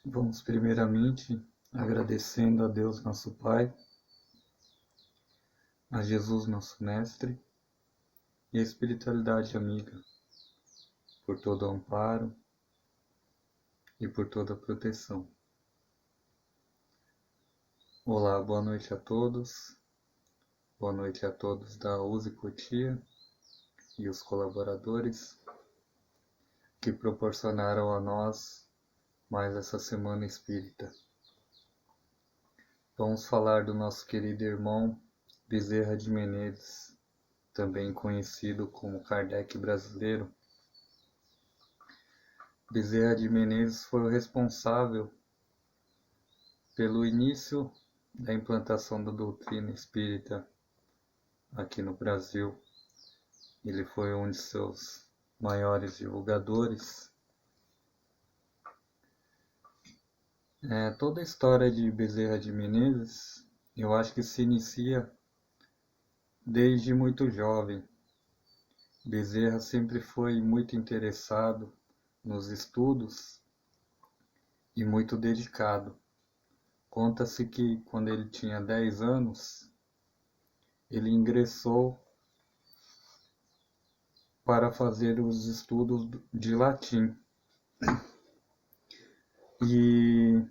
Vamos primeiramente agradecendo a Deus nosso Pai, a Jesus nosso Mestre e a espiritualidade amiga por todo o amparo e por toda a proteção. Olá, boa noite a todos. Boa noite a todos da Use Cotia e os colaboradores que proporcionaram a nós mais essa semana espírita. Vamos falar do nosso querido irmão Bezerra de Menezes, também conhecido como Kardec brasileiro. Bezerra de Menezes foi o responsável pelo início da implantação da doutrina espírita aqui no Brasil. Ele foi um de seus maiores divulgadores. Toda a história de Bezerra de Menezes, eu acho que se inicia desde muito jovem. Bezerra sempre foi muito interessado nos estudos e muito dedicado. Conta-se que quando ele tinha 10 anos, ele ingressou para fazer os estudos de latim. E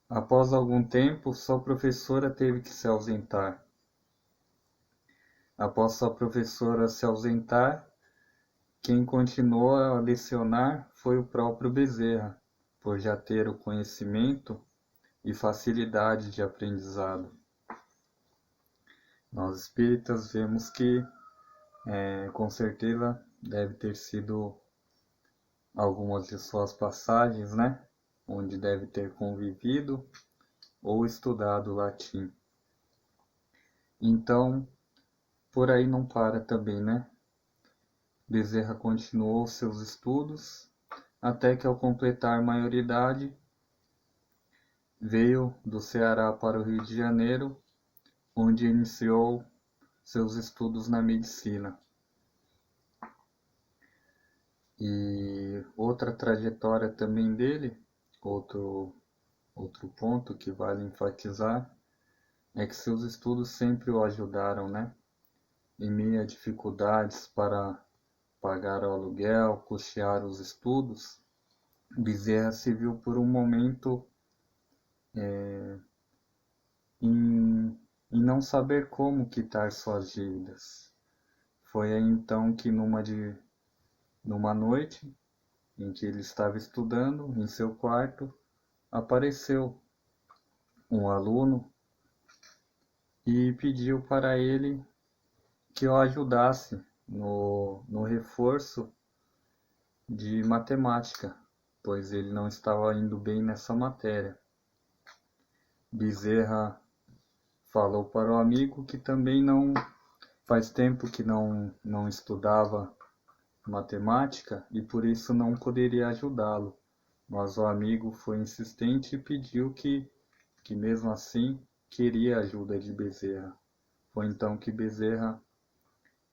após algum tempo, sua professora teve que se ausentar. Após sua professora se ausentar, quem continuou a lecionar foi o próprio Bezerra, por já ter o conhecimento e facilidade de aprendizado. Nós espíritas vemos que, com certeza, deve ter sido algumas de suas passagens, né? Onde deve ter convivido ou estudado latim. Então, por aí não para também, né? Bezerra continuou seus estudos, até que ao completar maioridade, veio do Ceará para o Rio de Janeiro, onde iniciou seus estudos na medicina. E outra trajetória também dele, outro ponto que vale enfatizar, é que seus estudos sempre o ajudaram, né? Em meio a dificuldades para pagar o aluguel, custear os estudos, Bezerra se viu por um momento em não saber como quitar suas dívidas. Foi aí então que numa noite em que ele estava estudando em seu quarto, apareceu um aluno e pediu para ele que o ajudasse no reforço de matemática, pois ele não estava indo bem nessa matéria. Bezerra falou para o amigo que também não faz tempo que não estudava matemática e por isso não poderia ajudá-lo. Mas o amigo foi insistente e pediu que mesmo assim queria a ajuda de Bezerra. Foi então que Bezerra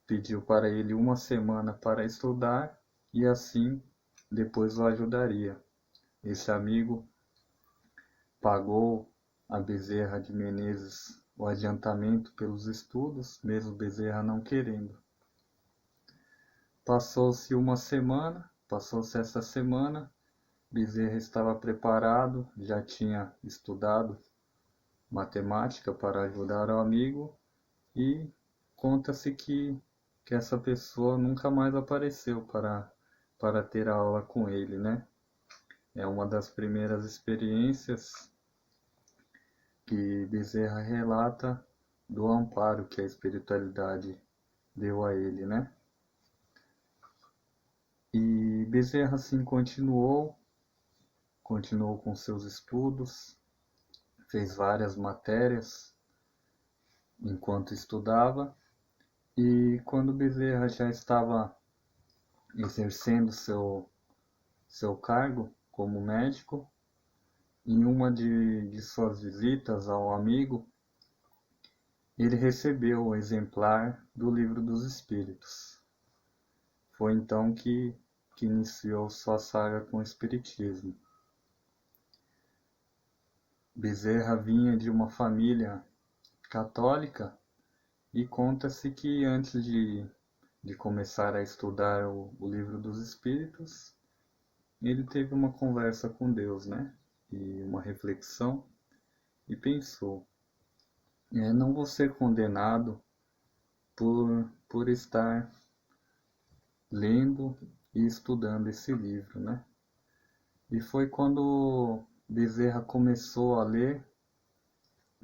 pediu para ele uma semana para estudar e assim depois o ajudaria. Esse amigo pagou a Bezerra de Menezes o adiantamento pelos estudos, mesmo Bezerra não querendo. Passou-se essa semana, Bezerra estava preparado, já tinha estudado matemática para ajudar o amigo e conta-se que essa pessoa nunca mais apareceu para ter aula com ele, né? É uma das primeiras experiências que Bezerra relata do amparo que a espiritualidade deu a ele, né? E Bezerra assim continuou com seus estudos, fez várias matérias enquanto estudava, e quando Bezerra já estava exercendo seu cargo como médico, em uma de suas visitas ao amigo, ele recebeu um exemplar do Livro dos Espíritos. Foi então que iniciou sua saga com o Espiritismo. Bezerra vinha de uma família católica e conta-se que antes de começar a estudar o Livro dos Espíritos, ele teve uma conversa com Deus, né? E uma reflexão e pensou, não vou ser condenado por estar lendo e estudando esse livro, né? E foi quando Bezerra começou a ler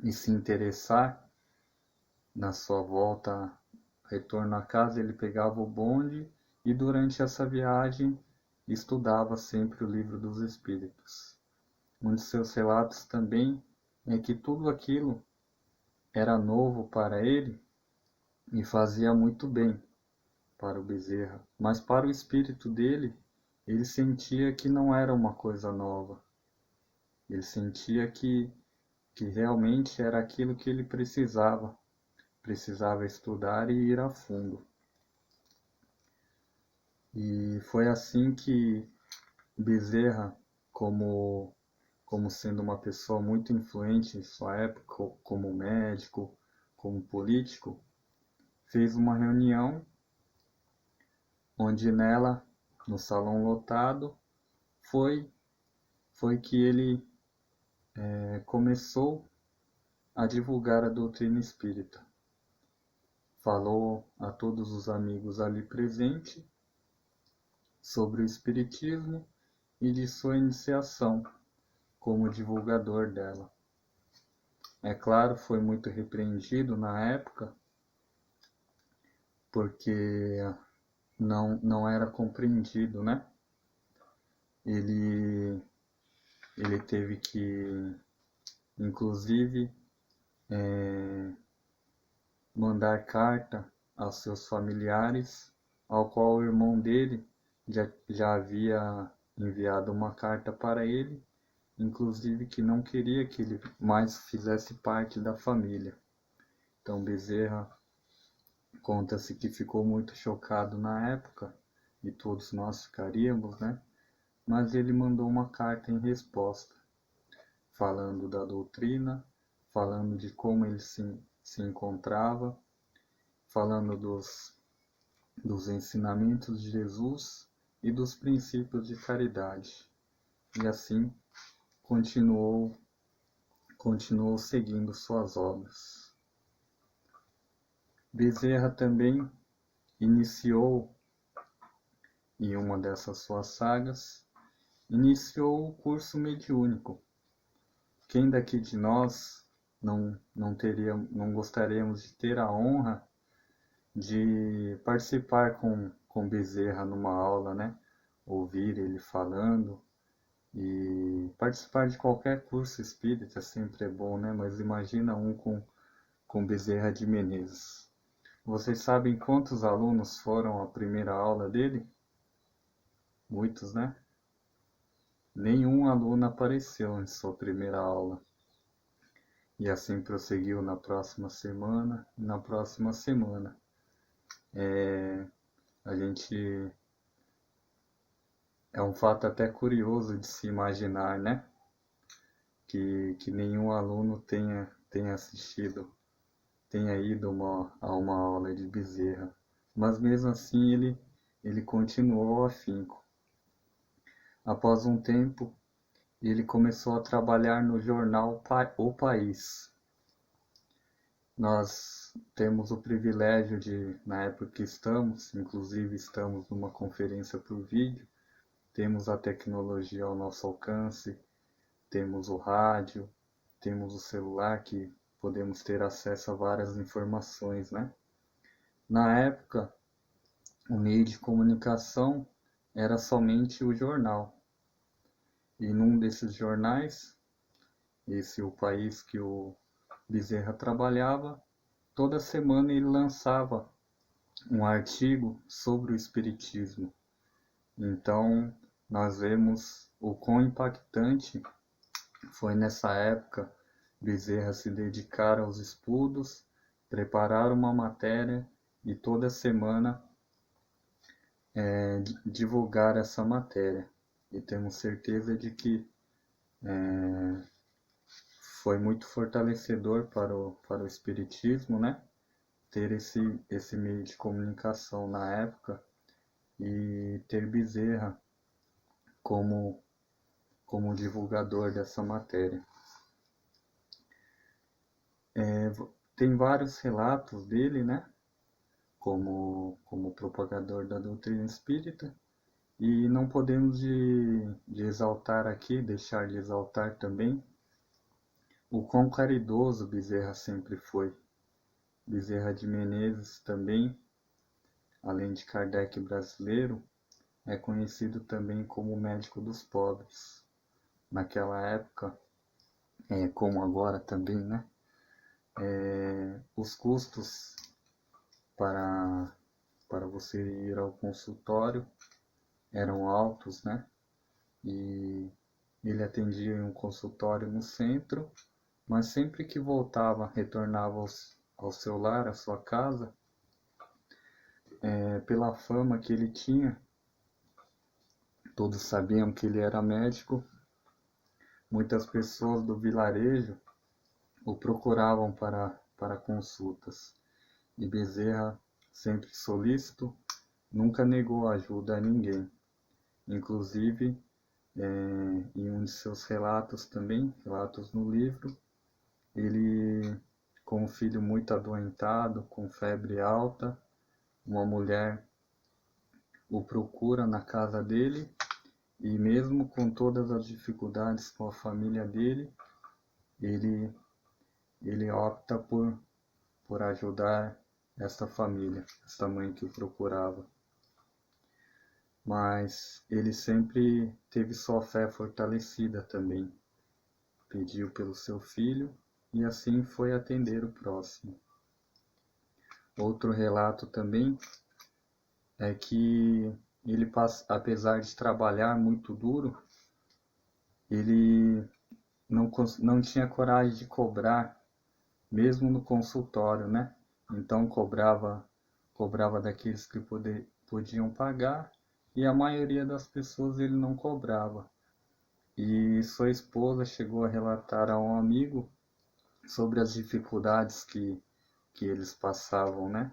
e se interessar na sua volta, retorno à casa, ele pegava o bonde e durante essa viagem estudava sempre o Livro dos Espíritos. Um de seus relatos também é que tudo aquilo era novo para ele e fazia muito bem para o Bezerra, mas para o espírito dele, ele sentia que não era uma coisa nova. Ele sentia que realmente era aquilo que ele precisava estudar e ir a fundo. E foi assim que Bezerra, como sendo uma pessoa muito influente em sua época, como médico, como político, fez uma reunião onde nela, no salão lotado, foi, foi que ele começou a divulgar a doutrina espírita. Falou a todos os amigos ali presentes sobre o espiritismo e de sua iniciação como divulgador dela. É claro, foi muito repreendido na época, porque não era compreendido, né? Ele, ele teve que, inclusive, mandar carta aos seus familiares, ao qual o irmão dele já havia enviado uma carta para ele, inclusive que não queria que ele mais fizesse parte da família. Então Bezerra conta-se que ficou muito chocado na época, e todos nós ficaríamos, né? Mas ele mandou uma carta em resposta, falando da doutrina, falando de como ele se encontrava, falando dos ensinamentos de Jesus e dos princípios de caridade. E assim continuou seguindo suas obras. Bezerra também iniciou, em uma dessas suas sagas, iniciou o curso mediúnico. Quem daqui de nós não gostaríamos de ter a honra de participar com Bezerra numa aula, né? Ouvir ele falando e participar de qualquer curso espírita sempre é bom, né? Mas imagina um com Bezerra de Menezes. Vocês sabem quantos alunos foram à primeira aula dele? Muitos, né? Nenhum aluno apareceu em sua primeira aula. E assim prosseguiu na próxima semana e na próxima semana. A gente É um fato até curioso de se imaginar, né? Que nenhum aluno tenha assistido, tenha ido a uma aula de Bezerra. Mas mesmo assim ele continuou afinco. Após um tempo, ele começou a trabalhar no jornal O País. Nós temos o privilégio de, na época que estamos, inclusive estamos numa conferência por vídeo, temos a tecnologia ao nosso alcance, temos o rádio, temos o celular que podemos ter acesso a várias informações, né? Na época, o meio de comunicação era somente o jornal. E num desses jornais, esse O País que o Bezerra trabalhava, toda semana ele lançava um artigo sobre o espiritismo. Então, nós vemos o quão impactante foi nessa época Bezerra se dedicar aos estudos, preparar uma matéria e toda semana divulgar essa matéria. E temos certeza de que foi muito fortalecedor para o espiritismo, né? Ter esse meio de comunicação na época e ter Bezerra como divulgador dessa matéria. Tem vários relatos dele, né? Como propagador da doutrina espírita, e não podemos de exaltar aqui, deixar de exaltar também, o quão caridoso Bezerra sempre foi. Bezerra de Menezes também, além de Kardec brasileiro, é conhecido também como médico dos pobres. Naquela época, como agora também, né? Os custos para você ir ao consultório eram altos, né? E ele atendia em um consultório no centro, mas sempre que voltava, retornava ao seu lar, à sua casa, pela fama que ele tinha, todos sabiam que ele era médico, muitas pessoas do vilarejo o procuravam para consultas. E Bezerra, sempre solícito, nunca negou ajuda a ninguém. Inclusive, em um de seus relatos também, relatos no livro, ele, com um filho muito adoentado, com febre alta, uma mulher o procura na casa dele, e mesmo com todas as dificuldades com a família dele, ele opta por ajudar esta família, esta mãe que o procurava. Mas ele sempre teve sua fé fortalecida também. Pediu pelo seu filho e assim foi atender o próximo. Outro relato também é que ele, apesar de trabalhar muito duro, ele não tinha coragem de cobrar, mesmo no consultório, né? Então cobrava daqueles que podiam pagar, e a maioria das pessoas ele não cobrava. E sua esposa chegou a relatar a um amigo sobre as dificuldades que eles passavam, né?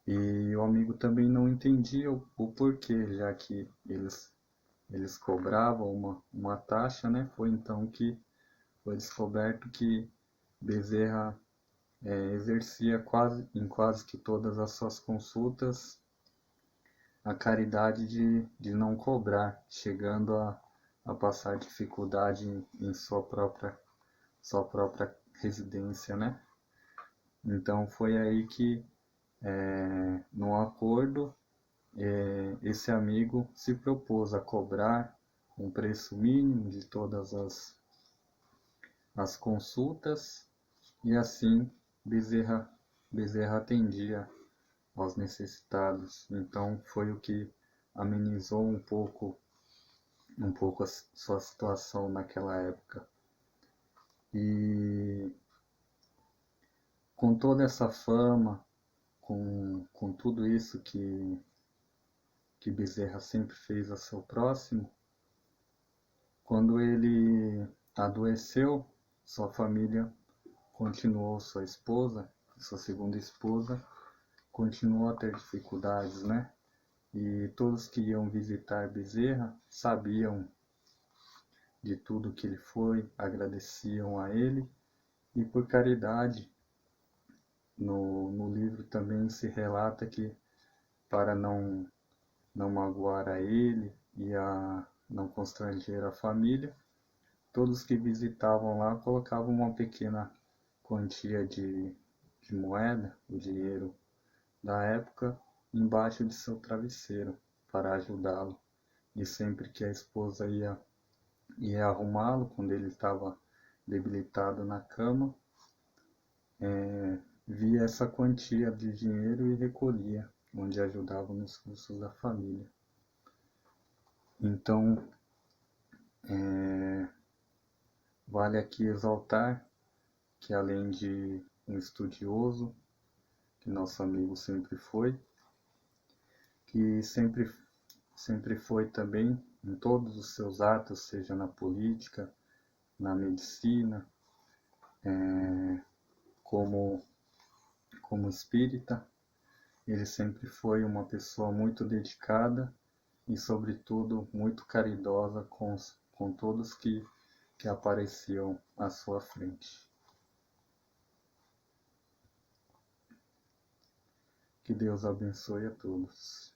E o amigo também não entendia o porquê, já que eles cobravam uma taxa, né? Foi então que foi descoberto que Bezerra exercia em quase que todas as suas consultas a caridade de não cobrar, chegando a passar dificuldade em sua própria residência, né? Então foi aí que, no acordo, esse amigo se propôs a cobrar um preço mínimo de todas as consultas, e assim Bezerra atendia aos necessitados. Então foi o que amenizou um pouco a sua situação naquela época. E com toda essa fama, com tudo isso que Bezerra sempre fez a seu próximo, quando ele adoeceu, sua família continuou, sua esposa, sua segunda esposa, continuou a ter dificuldades, né? E todos que iam visitar Bezerra sabiam de tudo que ele foi, agradeciam a ele, e por caridade, no livro também se relata que, para não magoar a ele e a não constranger a família, todos que visitavam lá colocavam uma pequena quantia de moeda, o dinheiro da época, embaixo de seu travesseiro para ajudá-lo. E sempre que a esposa ia arrumá-lo, quando ele estava debilitado na cama, via essa quantia de dinheiro e recolhia, onde ajudava nos custos da família. Então, vale aqui exaltar que, além de um estudioso, que nosso amigo sempre foi, que sempre foi também em todos os seus atos, seja na política, na medicina, Como, como espírita, ele sempre foi uma pessoa muito dedicada e, sobretudo, muito caridosa com todos que apareciam à sua frente. Que Deus abençoe a todos.